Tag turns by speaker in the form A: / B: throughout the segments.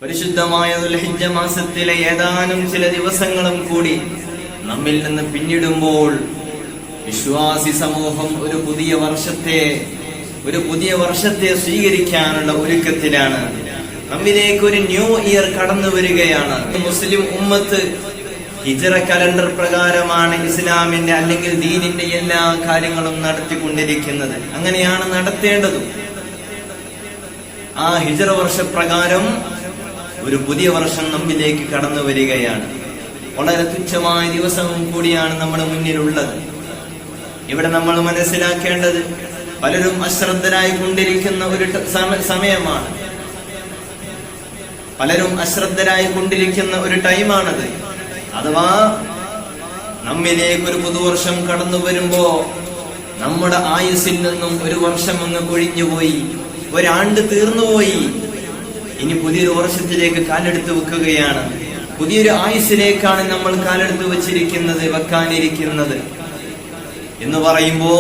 A: പരിശുദ്ധമായ ദുൽഹിജ്ജ മാസത്തിലെ ഏതാനും ചില ദിവസങ്ങളും കൂടി നമ്മിൽ നിന്ന് പിന്നിടുമ്പോൾ വിശ്വാസി സമൂഹം ഒരു പുതിയ വർഷത്തെ സ്വീകരിക്കാനുള്ള ഒരുക്കത്തിലാണ്. നമ്മിലേക്ക് ഒരു ന്യൂ ഇയർ കടന്നു വരികയാണ്. മുസ്ലിം ഉമ്മത്ത് ഹിജ്റ കലണ്ടർ പ്രകാരമാണ് ഇസ്ലാമിന്റെ അല്ലെങ്കിൽ ദീനിന്റെ എല്ലാ കാര്യങ്ങളും നടത്തിക്കൊണ്ടിരിക്കുന്നത്. അങ്ങനെയാണ് നടത്തേണ്ടതും. ആ ഹിജ്റ വർഷപ്രകാരം ഒരു പുതിയ വർഷം നമ്മിലേക്ക് കടന്നു വരികയാണ്. വളരെ തുച്ഛമായ ദിവസവും കൂടിയാണ് നമ്മുടെ മുന്നിലുള്ളത്. ഇവിടെ നമ്മൾ മനസ്സിലാക്കേണ്ടത് പലരും അശ്രദ്ധരായി കൊണ്ടിരിക്കുന്ന ഒരു സമയമാണ്. പലരും അശ്രദ്ധരായി കൊണ്ടിരിക്കുന്ന ഒരു ടൈമാണത്. അഥവാ നമ്മിലേക്ക് ഒരു പുതുവർഷം കടന്നു വരുമ്പോ നമ്മുടെ ആയുസ്സിൽ നിന്നും ഒരു വർഷം അങ്ങ് കൊഴിഞ്ഞുപോയി, ഒരാണ്ട് തീർന്നുപോയി. ഇനി പുതിയൊരു വർഷത്തിലേക്ക് കാലെടുത്ത് വെക്കുകയാണ്. പുതിയൊരു ആയുസ്സിലേക്കാണ് നമ്മൾ കാലെടുത്ത് വെക്കാനിരിക്കുന്നത് എന്ന് പറയുമ്പോ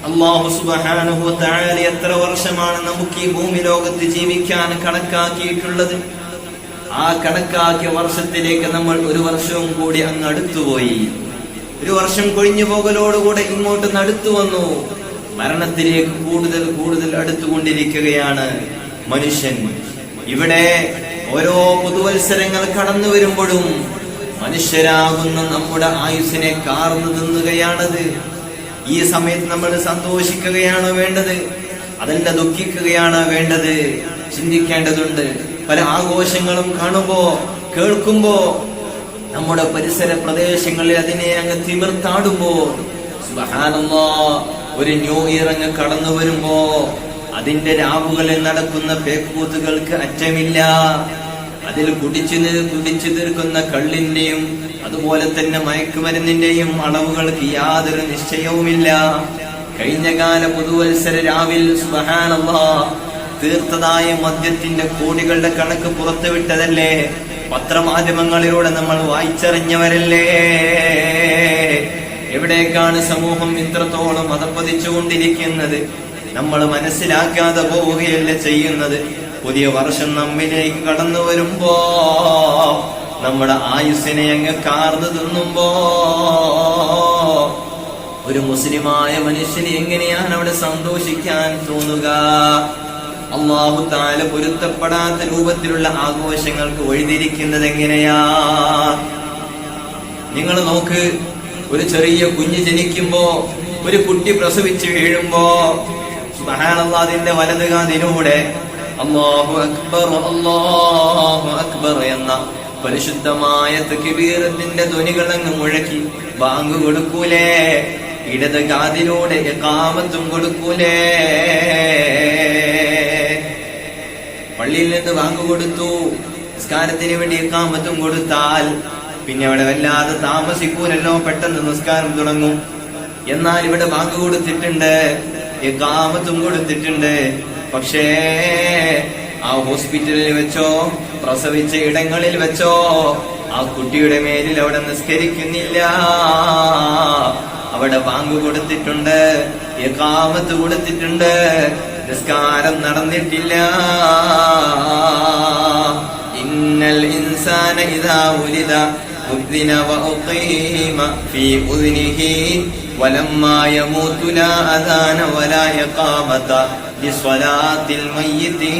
A: അല്ലാഹു സുബ്ഹാനഹു വ തആല എത്ര വർഷമാണ് നമുക്ക് ഈ ഭൂമി ലോകത്ത് ജീവിക്കാൻ കണക്കാക്കിയിട്ടുള്ളത്? ആ കണക്കാക്കിയ വർഷത്തിലേക്ക് നമ്മൾ ഒരു വർഷവും കൂടി അങ്ങ് അടുത്തുപോയി. ഒരു വർഷം കൊഴിഞ്ഞു പോകലോടുകൂടെ ഇങ്ങോട്ട് അടുത്തു വന്നു. മരണത്തിലേക്ക് കൂടുതൽ അടുത്തുകൊണ്ടിരിക്കുകയാണ് മനുഷ്യൻ. ഇവിടെ ഓരോ പുതുവത്സരങ്ങൾ കടന്നു വരുമ്പോഴും മനുഷ്യരാകുന്ന നമ്മുടെ ആയുസ്സിനെ കാർന്നു തിന്നുകയാണത്. ഈ സമയത്ത് നമ്മൾ സന്തോഷിക്കുകയാണോ വേണ്ടത്? അതല്ല ദുഃഖിക്കുകയാണോ വേണ്ടത്? ചിന്തിക്കേണ്ടതുണ്ട്. പല ആഘോഷങ്ങളും കാണുമ്പോ കേൾക്കുമ്പോ നമ്മുടെ പരിസര പ്രദേശങ്ങളിൽ അതിനെ അങ്ങ് തിമിർത്താടുമ്പോ സുബ്ഹാനല്ലാഹ്, ഒരു ന്യൂ ഇയർ അങ്ങ് കടന്നു വരുമ്പോ അതിന്റെ രാവുകളിൽ നടക്കുന്ന പേക്കൂത്തുകൾക്ക് അറ്റമില്ല. അതിൽ കുടിച്ചു തീർക്കുന്ന കള്ളിന്റെയും അതുപോലെ തന്നെ മയക്കുമരുന്നിന്റെയും അളവുകൾക്ക് യാതൊരു നിശ്ചയവുമില്ല. കഴിഞ്ഞകാല പുതുവത്സര രാവിൽ സുബ്ഹാനല്ലാഹ് തീർത്തതായ മദ്യത്തിന്റെ കോടികളുടെ കണക്ക് പുറത്തുവിട്ടതല്ലേ? പത്രമാധ്യമങ്ങളിലൂടെ നമ്മൾ വായിച്ചറിഞ്ഞവരല്ലേ? എവിടേക്കാണ് സമൂഹം ഇത്രത്തോളം അധപ്പതിച്ചുകൊണ്ടിരിക്കുന്നത്? നമ്മൾ മനസ്സിലാക്കാതെ പോവുകയല്ല ചെയ്യുന്നത്. പുതിയ വർഷം നമ്മിലേക്ക് കടന്നു വരുമ്പോ നമ്മുടെ ആയുസ്സിനെ അങ്ങ് കാർന്നു തിന്നുമ്പോ ഒരു മുസ്ലിമായ മനുഷ്യന് എങ്ങനെയാണ് അവിടെ സന്തോഷിക്കാൻ തോന്നുക? അല്ലാഹു തആല പൊരുത്തപ്പെടാത്ത രൂപത്തിലുള്ള ആഘോഷങ്ങൾക്ക് വഴിതിരിക്കുന്നത് എങ്ങനെയാ? നിങ്ങൾ നോക്ക്, ഒരു ചെറിയ കുഞ്ഞ് ജനിക്കുമ്പോ, ഒരു കുട്ടി പ്രസവിച്ച് വീഴുമ്പോ സുബ്ഹാനല്ലാഹ് അതിന്റെ വലത് കാതിലൂടെ അല്ലാഹു അക്ബർ എന്ന പരിശുദ്ധമായ തക്ബീറത്തിന്റെ ധ്വനികൾ അങ്ങ് മുഴക്കി ബാങ്ക് കൊടുക്കൂലേ? ഇടത് കാതിലൂടെ ഇഖാമത്തും കൊടുക്കൂലേ? പള്ളിയിൽ നിന്ന് ബാങ്ക് കൊടുത്തു, നിസ്കാരത്തിന് വേണ്ടി ഇഖാമത്തും കൊടുത്താൽ പിന്നെ അവിടെ വല്ലാതെ താമസിക്കൂലല്ലോ, പെട്ടെന്ന് നിസ്കാരം തുടങ്ങും. എന്നാൽ ഇവിടെ ബാങ്ക് കൊടുത്തിട്ടുണ്ട്, ഇഖാമത്തും കൊടുത്തിട്ടുണ്ട്. പക്ഷേ ആ ഹോസ്പിറ്റലിൽ വെച്ചോ, പ്രസവിച്ച ഇടങ്ങളിൽ വെച്ചോ ആ കുട്ടിയുടെ മേലിൽ അവിടെ നിസ്കരിക്കുന്നില്ല. അവിടെ ബാങ്ക് കൊടുത്തിട്ടുണ്ട്, ഇഖാമത്ത് കൊടുത്തിട്ടുണ്ട്, നിസ്കാരം നടന്നിട്ടില്ല. ഇന്നൽ ഇൻസാന ഇദാ ഉലിദ ഉദ്ദിന വഉഖീമ ഫീ ഉദ്നിഹി വലമ്മാ യമൂതു ലാ അദാന വലാ ഇഖാമത ലിസ്വലാത്തിൽ മയ്യിതി.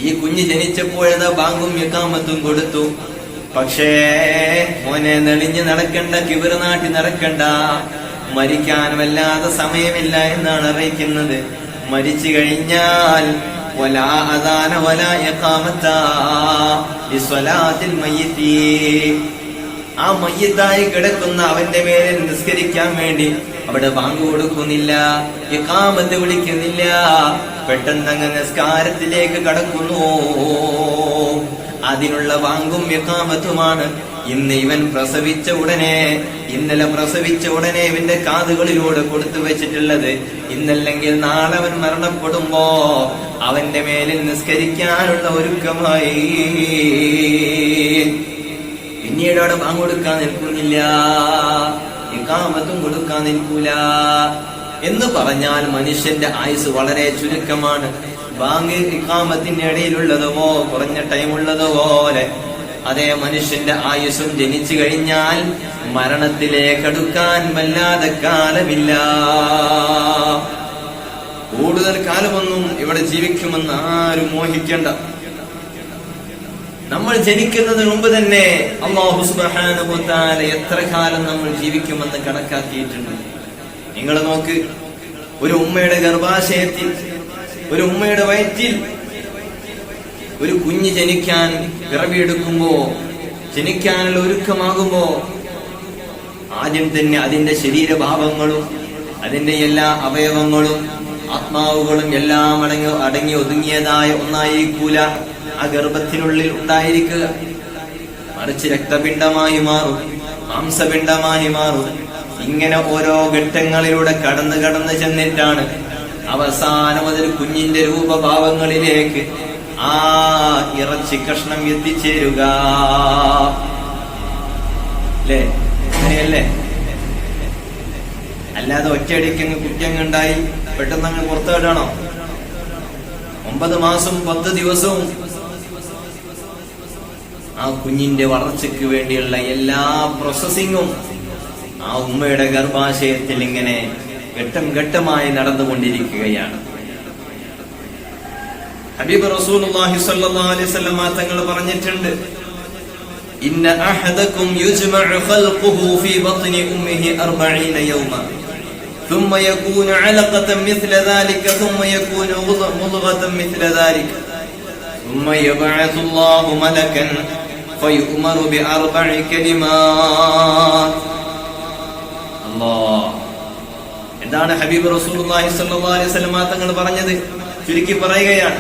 A: ഈ കുഞ്ഞ് ജനിച്ചപ്പോഴത് ബാങ്കും ഇഖാമത്തും കൊടുത്തു. പക്ഷേ മോനെ നെളിഞ്ഞ് നടക്കണ്ട, കിബിർ നാട്ടി നടക്കണ്ട, മരിക്കാൻ വല്ലാതെ സമയമില്ല എന്നാണ് അറിയിക്കുന്നത്. മരിച്ചു കഴിഞ്ഞാൽ വലാ അദാന വലാ ഇഖാമത ലിസ്വലാത്തിൽ മയ്യിതി. ആ മയ്യിത്തായി കിടക്കുന്ന അവന്റെ മേലിൽ നിസ്കരിക്കാൻ വേണ്ടി അവിടെ ബാങ്ക് കൊടുക്കുന്നില്ല, ഇഖാമത്ത് വിളിക്കുന്നില്ല. പെട്ടെന്ന് അങ്ങ് നിസ്കാരത്തിലേക്ക് കടക്കുന്നു. അതിനുള്ള ബാങ്കും ഇഖാമത്തുമാണ് ഇന്ന് ഇവൻ പ്രസവിച്ച ഉടനെ, ഇന്നലെ പ്രസവിച്ച ഉടനെ ഇവന്റെ കാതുകളിലൂടെ കൊടുത്തു വെച്ചിട്ടുള്ളത്. ഇന്നല്ലെങ്കിൽ നാളെ അവൻ മരണപ്പെടുമ്പോ അവന്റെ മേലിൽ നിസ്കരിക്കാനുള്ള ഒരുക്കമായി. പിന്നീട് അവിടെ ബാങ്ക് കൊടുക്കാൻ നിൽക്കുന്നില്ല, ഇഖാമത്തും കൊടുക്കാൻ നിൽക്കൂല. എന്ന് പറഞ്ഞാൽ മനുഷ്യന്റെ ആയുസ് വളരെ ചുരുക്കമാണ്. ബാങ്ക് ഇഖാമത്തിന്റെ ഇടയിലുള്ളതുമോ കുറഞ്ഞ ടൈം ഉള്ളതുപോലെ അതേ മനുഷ്യന്റെ ആയുസ്സും ജനിച്ചു കഴിഞ്ഞാൽ മരണത്തിലേക്ക് അടുക്കാൻ വല്ലാതെ കാലമില്ല. കൂടുതൽ കാലമൊന്നും ഇവിടെ ജീവിക്കുമെന്ന് ആരും മോഹിക്കേണ്ട. നമ്മൾ ജനിക്കുന്നതിന് മുമ്പ് തന്നെ അല്ലാഹു സുബ്ഹാനഹു വ തആല എത്ര കാലം നമ്മൾ ജീവിക്കുമെന്ന് കണക്കാക്കിയിട്ടുണ്ട്. നിങ്ങൾ നോക്ക്, ഒരു ഉമ്മയുടെ ഗർഭാശയത്തിൽ, ഒരു ഉമ്മയുടെ വയറ്റിൽ ഒരു കുഞ്ഞ് ജനിക്കാൻ പിറവിയെടുക്കുമ്പോ, ജനിക്കാനുള്ള ഒരുക്കമാകുമ്പോ ആദ്യം തന്നെ അതിന്റെ ശരീരഭാവങ്ങളും അതിന്റെ എല്ലാ അവയവങ്ങളും ആത്മാവുകളും എല്ലാം അടങ്ങി ഒതുങ്ങിയതായ ഒന്നായിരിക്കൂല ആ ഗർഭത്തിനുള്ളിൽ ഉണ്ടായിരിക്കുക. മറിച്ച് രക്തപിണ്ഡമായി മാറും, മാംസപിണ്ഡമായി മാറും. ഇങ്ങനെ ഓരോ ഘട്ടങ്ങളിലൂടെ കടന്ന് ചെന്നിട്ടാണ് അവസാനം അതൊരു കുഞ്ഞിന്റെ രൂപഭാവങ്ങളിലേക്ക് ആ ഇറച്ചി കഷ്ണം എത്തിച്ചേരുക. അല്ലേ? അങ്ങനെയല്ലേ? അല്ലാതെ ഒറ്റയടിക്കങ്ങ് കുട്ടിയങ്ങുണ്ടായി പെട്ടെന്ന് അങ്ങ് പുറത്തുവിടണോ? 9 മാസം 10 ദിവസവും ആ കുഞ്ഞിന്റെ വളർച്ചയ്ക്ക് വേണ്ടിയുള്ള എല്ലാ പ്രോസസ്സിങ്ങും ആ ഉമ്മയുടെ ഗർഭാശയത്തിൽ ഇങ്ങനെ ഘട്ടം ഘട്ടമായി നടന്നുകൊണ്ടിരിക്കുകയാണ്. ഹബീബ് റസൂലുള്ളാഹി സ്വല്ലല്ലാഹു അലൈഹി വസല്ലം തങ്ങൾ പറഞ്ഞിട്ടുണ്ട്, ഇന്ന അഹദകും യുജ്മഉ ഖൽഖുഹു ഫീ ബത്നി ഉമ്മിഹി 40 യൗമൻ ثم يكون علقة مثل ذلك ثم يكون مضغة مثل ذلك ثم يبعث الله ملكا فيؤمر ب4 كلمات. അല്ലാഹ്, എന്താണ് ഹബീബ് റസൂലുള്ളാഹി സ്വല്ലല്ലാഹു അലൈഹി വസല്ലം തങ്ങൾ പറഞ്ഞത്? ചുരുക്കി പറയുകയാണ്,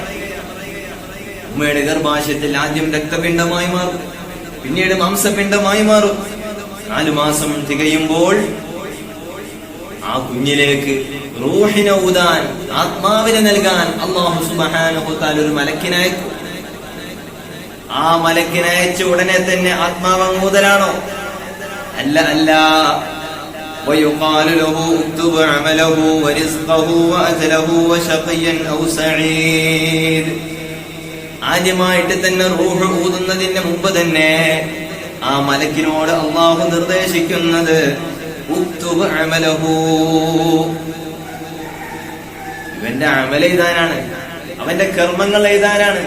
A: ഉമ്മയുടെ ഗർഭാശയത്തിൽ ആദ്യം രക്തപിണ്ഡമായി മാറും, പിന്നീട് മാംസപിണ്ഡമായി മാറും. 4 മാസം തികയുമ്പോൾ ആ കുഞ്ഞിലേക്ക് റൂഹിനെ ഊതാൻ, ആത്മാവിനെ നൽകാൻ അല്ലാഹു സുബ്ഹാനഹു വ തആല ഒരു മലക്കിനയക്കും. ആ മലക്കിനയച്ച ഉടനെ തന്നെ ആത്മാവ് അങ്ങൂതലാണോ? അല്ല. ويقال له اكتب عمله ورزقه واجله وشقي او سعيد. ആദ്യമായിട്ട് തന്നെ റൂഹ് ഊതുന്നതിന് മുമ്പ് തന്നെ ആ മലക്കിനോട് അല്ലാഹു നിർദ്ദേശിക്കുന്നത് ഉക്തുബ് അമലഹു, ഇവന്റെ അമൽ എഴുതാനാണ്, അവന്റെ കർമ്മങ്ങൾ എഴുതാനാണ്.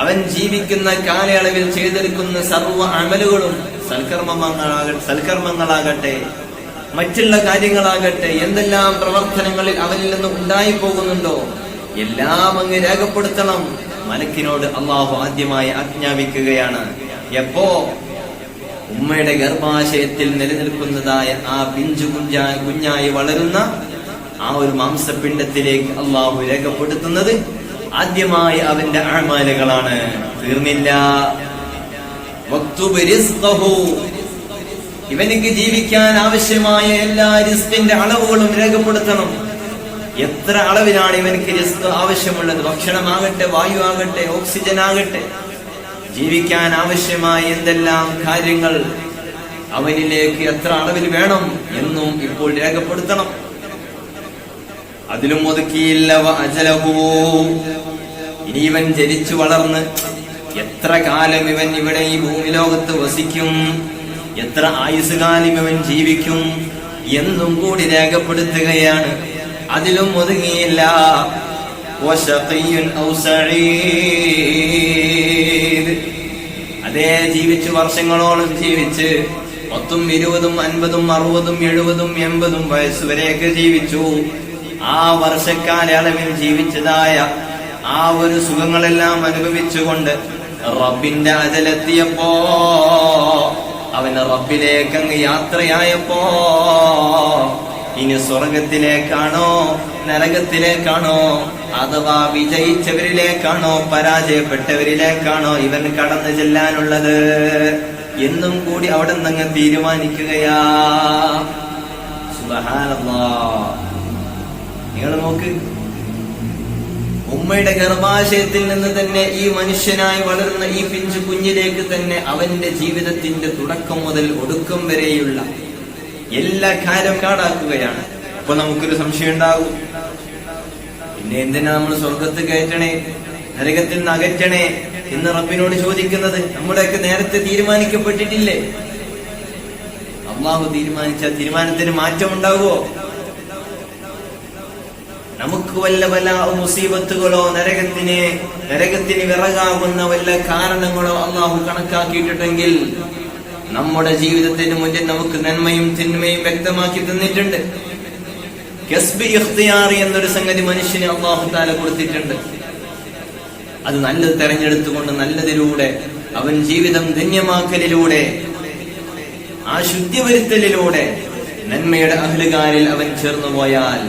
A: അവൻ ജീവിക്കുന്ന കാലയളവിൽ ചെയ്തെടുക്കുന്ന സർവ്വ അമലുകളും സൽക്കർമ്മങ്ങളാകട്ടെ മറ്റുള്ള കാര്യങ്ങളാകട്ടെ, എന്തെല്ലാം പ്രവർത്തനങ്ങളിൽ അവനിൽ നിന്ന് ഉണ്ടായി പോകുന്നുണ്ടോ എല്ലാം അങ്ങ് രേഖപ്പെടുത്തണം. മലക്കിനോട് അല്ലാഹു ആദ്യമായി ആജ്ഞാപിക്കുകയാണ്. എപ്പോ? ഉമ്മയുടെ ഗർഭാശയത്തിൽ നിലനിൽക്കുന്നതായ ആ പിഞ്ചു കുഞ്ഞായി വളരുന്ന ആ ഒരു മാംസപിണ്ഡത്തിലേക്ക് അല്ലാഹു രേഖപ്പെടുത്തുന്നത് ആദ്യമായി അവന്റെ അഅ്മാലുകളാണ്. തീർന്നില്ല. വക്തുബ് റിസ്ഖഹു, ഇവനിക്ക് ജീവിക്കാൻ ആവശ്യമായ എല്ലാ റിസ്കിന്റെ അളവുകളും രേഖപ്പെടുത്തണം. എത്ര അളവിലാണ് ഇവനിക്ക് റിസ്ക് ആവശ്യമുള്ളത്? ഭക്ഷണമാകട്ടെ, വായു ആകട്ടെ, ഓക്സിജൻ ആകട്ടെ, ജീവിക്കാൻ ആവശ്യമായ എന്തെല്ലാം കാര്യങ്ങൾ അവനിലേക്ക് എത്ര അളവിൽ വേണം എന്നും ഇപ്പോൾ രേഖപ്പെടുത്തണം. അതിലും ഒതുക്കിയില്ല അജലഹു, ഇനി ഇവൻ ജനിച്ചു വളർന്ന് എത്ര കാലം ഇവൻ ഇവിടെ ഈ ഭൂമി ലോകത്ത് വസിക്കും, എത്ര ആയുസ്സുകാലം ഇവൻ ജീവിക്കും എന്നും കൂടി രേഖപ്പെടുത്തുകയാണ്. അതിലും ഒതുങ്ങിയില്ല അതേ ജീവിച്ച് വർഷങ്ങളോളം ജീവിച്ച് 10, 20, 50, 60, 70, 80 വയസ്സുവരെയൊക്കെ ജീവിച്ചു. ആ വർഷക്കാലയളവിൽ ജീവിച്ചതായ ആ ഒരു സുഖങ്ങളെല്ലാം അനുഭവിച്ചുകൊണ്ട് റബ്ബിന്റെ അജലെത്തിയപ്പോ, അവന് റബ്ബിലേക്ക് അങ്ങ് യാത്രയായപ്പോ, ഇനി സ്വർഗത്തിലേക്കാണോ നരകത്തിലേക്കാണോ, അഥവാ വിജയിച്ചവരിലേക്കാണോ പരാജയപ്പെട്ടവരിലേക്കാണോ ഇവൻ കടന്നു ചെല്ലാനുള്ളത് എന്നും കൂടി അവിടെ നിന്ന് തീരുമാനിക്കുകയാ. സുബ്ഹാനല്ലാഹ്. നിങ്ങൾ നോക്ക്, ഉമ്മയുടെ ഗർഭാശയത്തിൽ നിന്ന് തന്നെ ഈ മനുഷ്യനായി വളർന്ന ഈ പിഞ്ചു കുഞ്ഞിലേക്ക് തന്നെ അവന്റെ ജീവിതത്തിന്റെ തുടക്കം മുതൽ ഒടുക്കം വരെയുള്ള എല്ലാ കാര്യം കാടാക്കുകയാണ്. അപ്പൊ നമുക്കൊരു സംശയം ഉണ്ടാകും, പിന്നെ എന്തിനാ നമ്മൾ സ്വർഗത്ത് കയറ്റണേ, നരകത്തിൽ നിന്ന് അകറ്റണേ എന്ന് റബ്ബിനോട് ചോദിക്കുന്നത്? നമ്മുടെയൊക്കെ നേരത്തെ തീരുമാനിക്കപ്പെട്ടിട്ടില്ലേ? അള്ളാഹു തീരുമാനിച്ച തീരുമാനത്തിന് മാറ്റം ഉണ്ടാകുമോ? നമുക്ക് വല്ല മുസീബത്തുകളോ നരകത്തിന് വിറകാകുന്ന വല്ല കാരണങ്ങളോ അള്ളാഹു കണക്കാക്കിയിട്ടുണ്ടെങ്കിൽ നമ്മുടെ ജീവിതത്തിന് മുന്നിൽ നമുക്ക് നന്മയും തിന്മയും വ്യക്തമാക്കി തന്നിട്ടുണ്ട്. കസ്ബ് ഇഖ്തിയാർ എന്നൊരു സംഗതി മനുഷ്യന് അള്ളാഹു തആല കൊടുത്തിട്ടുണ്ട്. അത് നല്ലത് തെരഞ്ഞെടുത്തുകൊണ്ട് നല്ലതിലൂടെ അവൻ ജീവിതം ധന്യമാക്കലിലൂടെ, ആ ശുദ്ധി വരുത്തലിലൂടെ നന്മയുടെ അഹ്ലുകാരിൽ അവൻ ചേർന്നു പോയാൽ,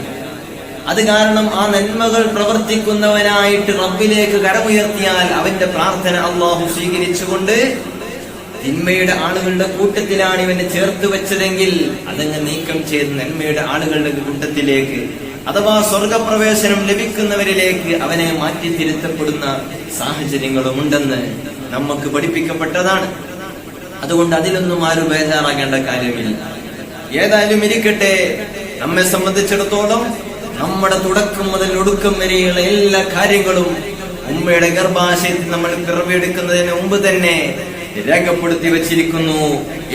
A: അത് കാരണം ആ നന്മകൾ പ്രവർത്തിക്കുന്നവനായിട്ട് റബ്ബിലേക്ക് കരമുയർത്തിയാൽ അവന്റെ പ്രാർത്ഥന അള്ളാഹു സ്വീകരിച്ചുകൊണ്ട് തിന്മയുടെ ആളുകളുടെ കൂട്ടത്തിലാണ് ഇവനെ ചേർത്ത് വെച്ചതെങ്കിൽ അതങ്ങ് നീക്കം ചെയ്ത് നന്മയുടെ ആളുകളുടെ കൂട്ടത്തിലേക്ക്, അഥവാ സ്വർഗപ്രവേശനം ലഭിക്കുന്നവരിലേക്ക് അവനെ മാറ്റിത്തിരുത്തപ്പെടുന്ന സാഹചര്യങ്ങളും ഉണ്ടെന്ന് നമുക്ക് പഠിപ്പിക്കപ്പെട്ടതാണ്. അതുകൊണ്ട് അതിലൊന്നും ആരും ബേജാറാകേണ്ട കാര്യമില്ല. ഏതായാലും ഇരിക്കട്ടെ, നമ്മെ സംബന്ധിച്ചിടത്തോളം നമ്മുടെ തുടക്കം മുതൽ ഒടുക്കം വരെയുള്ള എല്ലാ കാര്യങ്ങളും ഉമ്മയുടെ ഗർഭാശയത്തിൽ നമ്മൾ പിറവിയെടുക്കുന്നതിന് മുമ്പ് തന്നെ രേഖപ്പെടുത്തി വച്ചിരിക്കുന്നു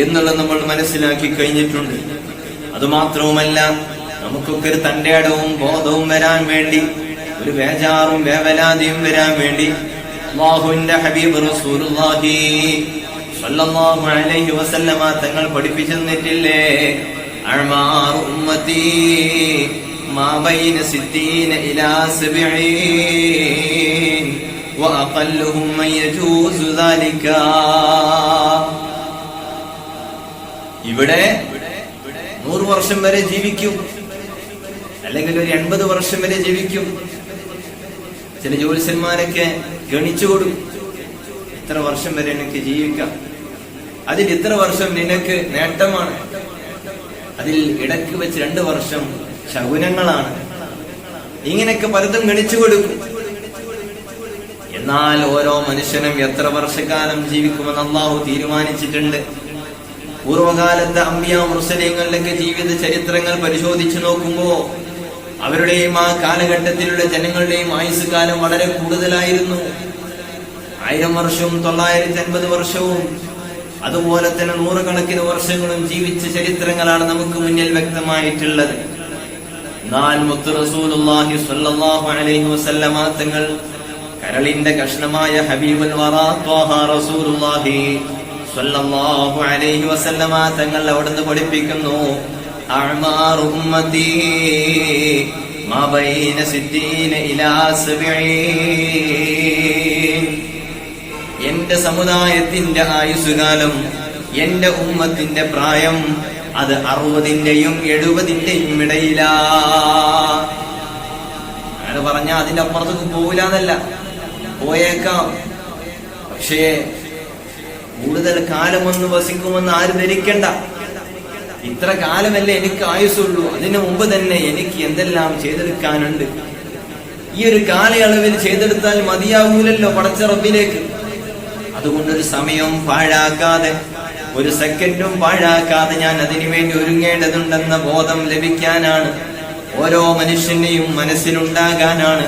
A: എന്നുള്ളത് നമ്മൾ മനസ്സിലാക്കി കഴിഞ്ഞിട്ടുണ്ട്. അതുമാത്രവുമല്ല, നമുക്കൊക്കെ ഒരു തന്റേടവും ബോധവും വരാൻ വേണ്ടി, ഒരു വേജാറും വേവലാതിയും വരാൻ വേണ്ടി അല്ലാഹുവിന്റെ ഹബീബ് റസൂലുള്ളാഹി സ്വല്ലല്ലാഹു അലൈഹി വസല്ലമ തങ്ങൾ പഠിപ്പിച്ചു തന്നിട്ടില്ലേ? അഅ്മാർ ഉമ്മത്തി മാ ബൈന 60 ഇലാ 70 വഅഖല്ലുഹും മൻ യജൂസു ദാലിക. ഇവിടെ 100 വർഷം വരെ ജീവിക്കും, അല്ലെങ്കിൽ ഒരു 80 വർഷം വരെ ജീവിക്കും. ചില ജ്യോത്സ്യന്മാരൊക്കെ ഗണിച്ചു കൊടുക്കും, ഇത്ര വർഷം വരെ എനിക്ക് ജീവിക്കാം, അതിൽ ഇത്ര വർഷം നിനക്ക് നേട്ടമാണ്, അതിൽ ഇടയ്ക്ക് വെച്ച് 2 വർഷം ശകുനങ്ങളാണ്. ഇങ്ങനെയൊക്കെ പലതും ഗണിച്ചു കൊടുക്കും. എന്നാൽ ഓരോ മനുഷ്യനും എത്ര വർഷക്കാലം ജീവിക്കുമെന്ന് അല്ലാഹു തീരുമാനിച്ചിട്ടുണ്ട്. പൂർവകാലത്തെ അമ്പിയാ മുർസലീങ്ങളുടെയൊക്കെ ജീവിത ചരിത്രങ്ങൾ പരിശോധിച്ചു നോക്കുമ്പോ അവരുടെയും ആ കാലഘട്ടത്തിലുള്ള ജനങ്ങളുടെയും ആയുസ് കാലം വളരെ കൂടുതലായിരുന്നു. 1000 വർഷവും 950 വർഷവും അതുപോലെ തന്നെ 100 കണക്കിന് വർഷങ്ങളും ജീവിച്ച ചരിത്രങ്ങളാണ് നമുക്ക് മുന്നിൽ വ്യക്തമായിട്ടുള്ളത്. എന്നാൽ മുത്ത് റസൂലുള്ളാഹി സ്വല്ലല്ലാഹു അലൈഹി വസല്ലമ തങ്ങൾ കരളിന്റെ കഷ്ണമായ ഹബീബുൽ വറാ ത്വാഹ റസൂലുള്ളാഹി സ്വല്ലല്ലാഹു അലൈഹി വസല്ലമ തങ്ങൾ അവിടുന്ന് പഠിപ്പിക്കുന്നു, അഅ്മാർ ഉമ്മത്തി മാ ബൈന 60 ഇലാ 70. എന്റെ സമുദായത്തിന്റെ ആയുസ്സുകാലം, എന്റെ ഉമ്മത്തിന്റെ പ്രായം അത് 60-ന്റെയും 70-ന്റെയും ഇടയിലാ. അങ്ങനെ പറഞ്ഞാ അതിന്റെ അപ്പുറത്തേക്ക് പോവില്ലാന്നല്ല, പോയേക്കാം. പക്ഷേ കൂടുതൽ കാലമൊന്ന് വസിക്കുമെന്ന് ആരും ധരിക്കണ്ട. ഇത്ര കാലമല്ലേ എനിക്ക് ആയുസ്സുള്ളൂ, അതിനു മുമ്പ് തന്നെ എനിക്ക് എന്തെല്ലാം ചെയ്തെടുക്കാനുണ്ട്. ഈ ഒരു കാലയളവിൽ ചെയ്തെടുത്താൽ മതിയാവൂലല്ലോ പടച്ച റബ്ബിലേക്ക്. അതുകൊണ്ടൊരു സമയം പാഴാക്കാതെ, ഒരു സെക്കൻഡും പാഴാക്കാതെ ഞാൻ അതിനു വേണ്ടി ഒരുങ്ങേണ്ടതുണ്ടെന്ന ബോധം ലഭിക്കാനാണ്, ഓരോ മനുഷ്യന്റെയും മനസ്സിലുണ്ടാകാനാണ്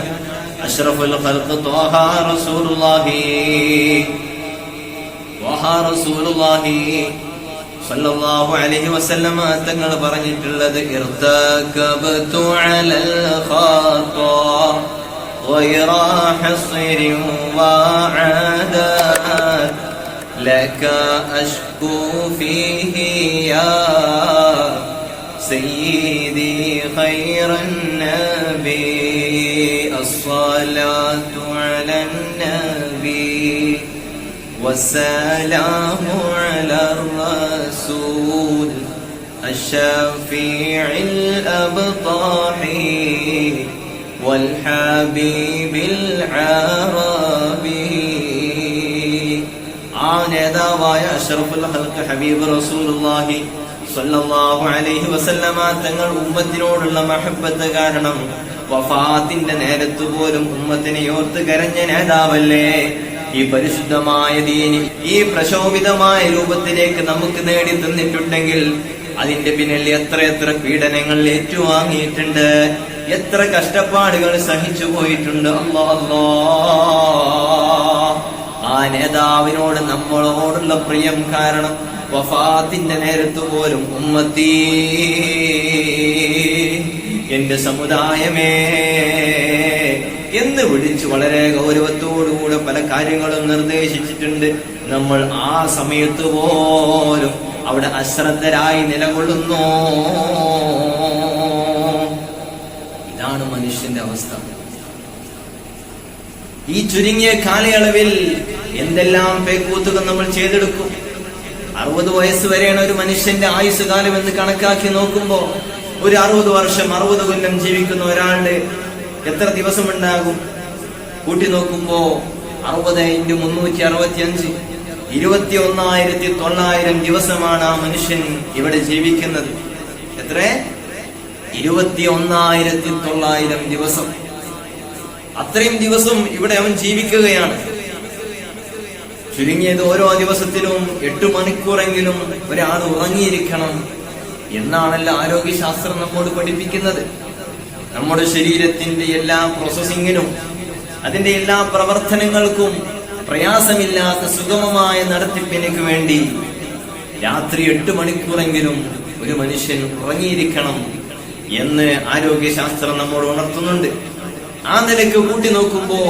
A: അഷ്റഫുൽ ഖൽഖ് ത്വാഹ റസൂലുള്ളാഹി സ്വല്ലല്ലാഹു അലൈഹി വസല്ലമ തങ്ങൾ പറഞ്ഞിട്ടുള്ളത്, ഇർതകബതു അലൽ ഖാതാ غير حصر وعادات لك أشكو فيه يا سيدي خير النبي الصلاة على النبي والسلام على الرسول الشفيع الأبطاحي والحبيب العربي. ആ നേതാവായ അഷ്റഫുൽ ഖൽഖ് ഹബീബ് റസൂലുള്ളാഹി സ്വല്ലല്ലാഹു അലൈഹി വസല്ലമ തങ്ങൾ ഉമ്മത്തിനോടുള്ള മഹബ്ബത്ത് കാരണം വഫാത്തിന്റെ നേരത്തു പോലും ഉമ്മത്തിനെ ഓർത്ത് കരഞ്ഞ നേതാവല്ലേ. ഈ പരിശുദ്ധമായ ദീനി ഈ പ്രശോഭിതമായ രൂപത്തിലേക്ക് നമുക്ക് നേടി തന്നിട്ടുണ്ടെങ്കിൽ അതിന്റെ പിന്നിൽ എത്രയെത്ര പീഡനങ്ങൾ ഏറ്റുവാങ്ങിയിട്ടുണ്ട്, എത്ര കഷ്ടപ്പാടുകൾ സഹിച്ചു പോയിട്ടുണ്ട്. അല്ലാഹ് ആ നേതാവിനോട് നമ്മളോടുള്ള പ്രിയം കാരണം വഫാത്തിന്റെ നേരത്ത് പോലും ഉമ്മത്തി, എന്റെ സമുദായമേ എന്ന് വിളിച്ച് വളരെ ഗൗരവത്തോടുകൂടെ പല കാര്യങ്ങളും നിർദ്ദേശിച്ചിട്ടുണ്ട്. നമ്മൾ ആ സമയത്ത് പോലും അവിടെ അശ്രദ്ധരായി നിലകൊള്ളുന്നു. ഇതാണ് മനുഷ്യന്റെ അവസ്ഥ. ഈ ചുരുങ്ങിയ കാലയളവിൽ എന്തെല്ലാം പേക്കൂത്തുകൾ നമ്മൾ ചെയ്തെടുക്കും. 60 വയസ്സ് വരെയാണ് ഒരു മനുഷ്യന്റെ ആയുസ് കാലം എന്ന് കണക്കാക്കി നോക്കുമ്പോ ഒരു 60 വർഷം 60 കൊല്ലം ജീവിക്കുന്ന ഒരാളുടെ എത്ര ദിവസമുണ്ടാകും? കൂട്ടി നോക്കുമ്പോ 60 × 365 21,900 ദിവസമാണ് ആ മനുഷ്യൻ ഇവിടെ ജീവിക്കുന്നത്. എത്ര? 21,900 ദിവസം. അത്രയും ദിവസം ഇവിടെ അവൻ ജീവിക്കുകയാണ്. ചുരുങ്ങിയത് ഓരോ ദിവസത്തിലും 8 മണിക്കൂറെങ്കിലും ഒരാൾ ഉറങ്ങിയിരിക്കണം എന്നാണല്ലോ ആരോഗ്യശാസ്ത്രം നമ്മോട് പഠിപ്പിക്കുന്നത്. നമ്മുടെ ശരീരത്തിന്റെ എല്ലാ പ്രോസസ്സിങ്ങിനും അതിന്റെ എല്ലാ പ്രവർത്തനങ്ങൾക്കും പ്രയാസമില്ലാത്ത സുഗമമായ നടത്തിപ്പിനു വേണ്ടി രാത്രി 8 മണിക്കൂറെങ്കിലും ഒരു മനുഷ്യൻ ഉറങ്ങിയിരിക്കണം എന്ന് ആരോഗ്യശാസ്ത്രം നമ്മോട് ഉണർത്തുന്നുണ്ട്. ആ നിലയ്ക്ക് കൂട്ടി നോക്കുമ്പോ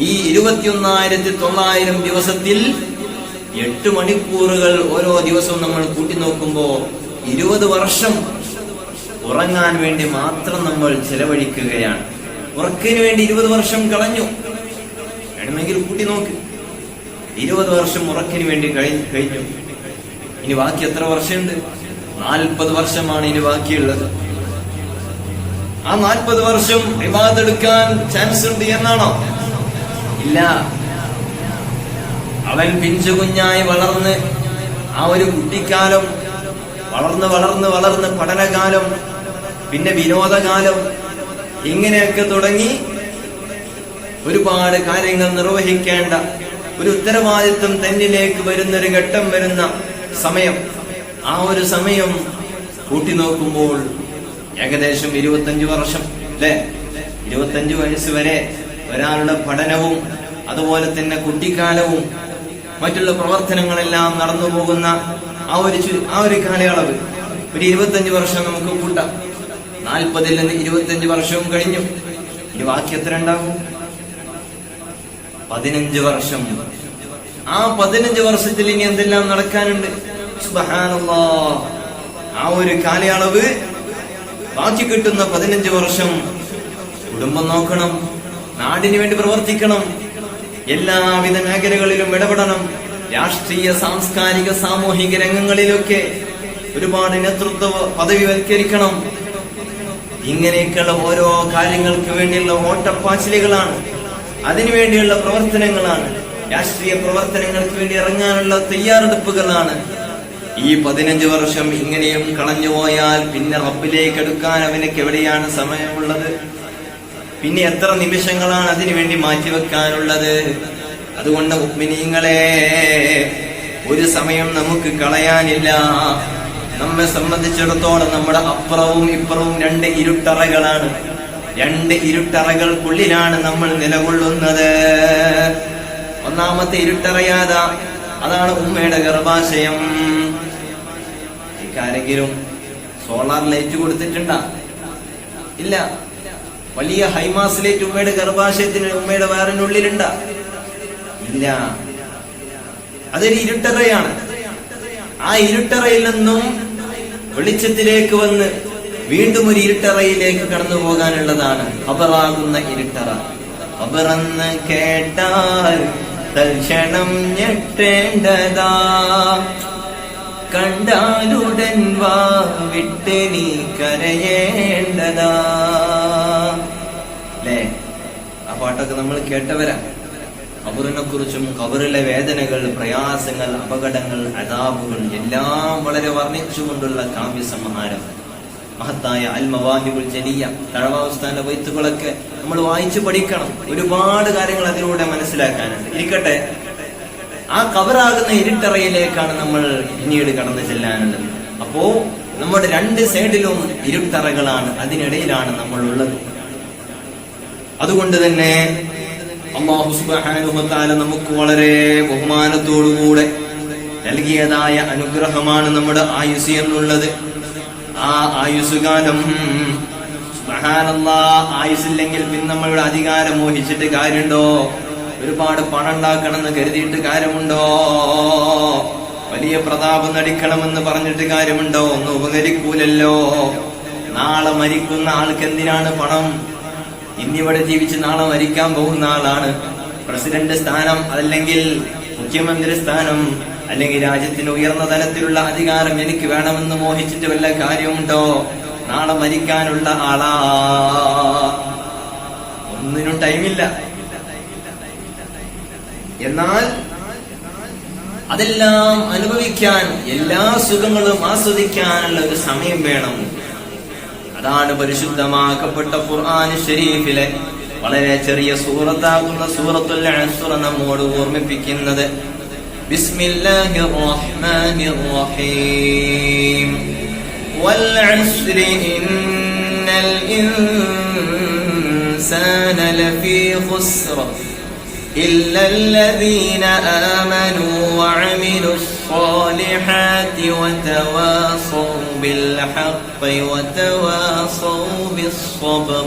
A: ഈ 21,900 ദിവസത്തിൽ 8 മണിക്കൂറുകൾ ഓരോ ദിവസവും നമ്മൾ കൂട്ടി നോക്കുമ്പോ 20 വർഷം ഉറങ്ങാൻ വേണ്ടി മാത്രം നമ്മൾ ചെലവഴിക്കുകയാണ്. ഉറക്കിന് വേണ്ടി 20 വർഷം കളഞ്ഞു. വേണമെങ്കിൽ കൂട്ടി നോക്ക്. 20 വർഷം ഉറക്കിന് വേണ്ടി കഴിഞ്ഞു. ഇനി ബാക്കി എത്ര വർഷമുണ്ട്? 40 വർഷമാണ് ഇനി ബാക്കിയുള്ളത്. ആ 40 വർഷം ഇബാദത്ത് എടുക്കാൻ ചാൻസ് ഉണ്ട് എന്നാണോ? ഇല്ല. അവൻ പിഞ്ചു കുഞ്ഞായി വളർന്ന് ആ ഒരു കുട്ടിക്കാലം വളർന്ന് പഠനകാലം, പിന്നെ വിനോദകാലം, ഇങ്ങനെയൊക്കെ തുടങ്ങി ഒരുപാട് കാര്യങ്ങൾ നിർവഹിക്കേണ്ട ഒരു ഉത്തരവാദിത്വം തന്നിലേക്ക് വരുന്നൊരു ഘട്ടം വരുന്ന സമയം. ആ ഒരു സമയം കൂട്ടി നോക്കുമ്പോൾ ഏകദേശം 25 വർഷം അല്ലെ? 25 വയസ്സ് വരെ ഒരാളുടെ പഠനവും അതുപോലെ തന്നെ കുട്ടിക്കാലവും മറ്റുള്ള പ്രവർത്തനങ്ങളെല്ലാം നടന്നു പോകുന്ന ആ ഒരു കാലയളവ് ഒരു 25 വർഷം നമുക്ക് കൂട്ടാം. 40 നിന്ന് 25 വർഷവും കഴിഞ്ഞു. ഇനി ബാക്കി എത്ര ഉണ്ടാകും? 15 വർഷം. ആ 15 വർഷത്തിൽ ഇനി എന്തെല്ലാം നടക്കാനുണ്ട്? സുബ്ഹാനല്ലാഹ്. ആ ഒരു കാലയളവ് ബാക്കി കിട്ടുന്ന 15 വർഷം കുടുംബം നോക്കണം, നാടിന് വേണ്ടി പ്രവർത്തിക്കണം, എല്ലാവിധ മേഖലകളിലും ഇടപെടണം, രാഷ്ട്രീയ, സാംസ്കാരിക, സാമൂഹിക രംഗങ്ങളിലൊക്കെ ഒരുപാട് നേതൃത്വ പദവിവൽക്കരിക്കണം. ഇങ്ങനെയൊക്കെയുള്ള ഓരോ കാര്യങ്ങൾക്ക് വേണ്ടിയുള്ള ഓട്ടപ്പാച്ചിലുകളാണ്, അതിനുവേണ്ടിയുള്ള പ്രവർത്തനങ്ങളാണ്, രാഷ്ട്രീയ പ്രവർത്തനങ്ങൾക്ക് വേണ്ടി ഇറങ്ങാനുള്ള തയ്യാറെടുപ്പുകളാണ്. ഈ 15 വർഷം ഇങ്ങനെയും കളഞ്ഞുപോയാൽ പിന്നെ റബ്ബിലേക്ക് എടുക്കാൻ അവനക്ക് എവിടെയാണ് സമയമുള്ളത്? പിന്നെ എത്ര നിമിഷങ്ങളാണ് അതിനു വേണ്ടി മാറ്റിവെക്കാനുള്ളത്? അതുകൊണ്ട് മുഅ്മിനീങ്ങളെ, ഒരു സമയം നമുക്ക് കളയാനില്ല. നമ്മെ സംബന്ധിച്ചിടത്തോളം നമ്മുടെ അപ്പുറവും ഇപ്പുറവും 2 ഇരുട്ടറകളാണ്. 2 ഇരുട്ടറകൾക്കുള്ളിലാണ് നമ്മൾ നിലകൊള്ളുന്നത്. ഒന്നാമത്തെ ഇരുട്ടറയാതാ, അതാണ് ഉമ്മയുടെ ഗർഭാശയം. ആരെങ്കിലും സോളാർ ലൈറ്റ് കൊടുത്തിട്ടുണ്ടാ? ഇല്ല. വലിയ ഹൈമാസ് ലൈറ്റ് ഉമ്മയുടെ ഗർഭാശയത്തിന്, ഉമ്മയുടെ വയറിനുള്ളിലുണ്ടാ? ഇല്ല. അതൊരു ഇരുട്ടറയാണ്. ആ ഇരുട്ടറയിൽ നിന്നും വെളിച്ചത്തിലേക്ക് വന്ന് വീണ്ടും ഒരു ഇരുട്ടറയിലേക്ക് കടന്നു പോകാനുള്ളതാണ് ഖബറാകുന്ന ഇരുട്ടറ. ഖബറെന്ന് കേട്ടാൽ തൽക്ഷണം ഞെട്ടേണ്ടതാ, കണ്ടാലുടൻ വാ വിട്ട് നീ കരയേണ്ടതാ. അല്ലേ? ആ പാട്ടൊക്കെ നമ്മൾ കേട്ടവരാ. ഖബറിനെ കുറിച്ചും ഖബറിലെ വേദനകൾ, പ്രയാസങ്ങൾ, അപകടങ്ങൾ, അദാബുകൾ എല്ലാം വളരെ വർണ്ണിച്ചുകൊണ്ടുള്ള കാവ്യസംഹാരം. മഹത്തായ അൽ മവാഹിബുൽ ജലിയ, തഴവാസ്ഥാന്റെ വൈത്തുകളൊക്കെ നമ്മൾ വായിച്ചു പഠിക്കണം. ഒരുപാട് കാര്യങ്ങൾ അതിലൂടെ മനസ്സിലാക്കാനുണ്ട്. ഇരിക്കട്ടെ, ആ ഖബറാകുന്ന ഇരുട്ടറയിലേക്കാണ് നമ്മൾ പിന്നീട് കടന്നു ചെല്ലാനുള്ളത്. അപ്പോ നമ്മുടെ രണ്ട് സൈഡിലും ഇരുട്ടറകളാണ്, അതിനിടയിലാണ് നമ്മൾ ഉള്ളത്. അതുകൊണ്ട് തന്നെ അല്ലാഹു സുബ്ഹാനഹു വ തആല നമുക്ക് വളരെ ബഹുമാനത്തോടുകൂടെ നൽകിയതായ അനുഗ്രഹമാണ് നമ്മുടെ ആയുസ് എന്നുള്ളത്. ആ ആയുസ്സുകാലം സുബ്ഹാനല്ലാഹ്, ആയുസില്ലെങ്കിൽ പിന്നെ നമ്മളുടെ അധികാരം മോഹിച്ചിട്ട് കാര്യമുണ്ടോ? ഒരുപാട് പണം ഉണ്ടാക്കണമെന്ന് കരുതിയിട്ട് കാര്യമുണ്ടോ? വലിയ പ്രതാപം നടിക്കണമെന്ന് പറഞ്ഞിട്ട് കാര്യമുണ്ടോ? ഒന്നും ഉപകരിക്കൂലല്ലോ. നാളെ മരിക്കുന്ന ആൾക്ക് എന്തിനാണ് പണം? ഇന്നിവിടെ ജീവിച്ച് നാളെ മരിക്കാൻ പോകുന്ന ആളാണ്. പ്രസിഡന്റ് സ്ഥാനം, അതല്ലെങ്കിൽ മുഖ്യമന്ത്രി സ്ഥാനം, അല്ലെങ്കിൽ രാജ്യത്തിന് ഉയർന്ന തലത്തിലുള്ള അധികാരം എനിക്ക് വേണമെന്ന് മോഹിച്ചിട്ട് വല്ല കാര്യമുണ്ടോ? നാളെ മരിക്കാനുള്ള ആളാ, ഒന്നിനും ടൈമില്ല. എന്നാൽ അതെല്ലാം അനുഭവിക്കാൻ, എല്ലാ സുഖങ്ങളും ആസ്വദിക്കാനുള്ള ഒരു സമയം വേണം. അതാണ് പരിശുദ്ധമാക്കപ്പെട്ട ഖുർആൻ ശരീഫിലെ വളരെ ചെറിയ സൂറത്താകുന്ന സൂറത്തുൽ അസ്ർ നമ്മോട് ഓർമ്മിപ്പിക്കുന്നത്. ബിസ്മില്ലാഹിർ റഹ്മാനിർ റഹീം. വൽ അസ്രി ഇന്നൽ ഇൻസാന ലഫീ ഖുസ്ർ إلا الذين آمنوا وعملوا الصالحات وتواصوا بالحق وتواصوا بالصبر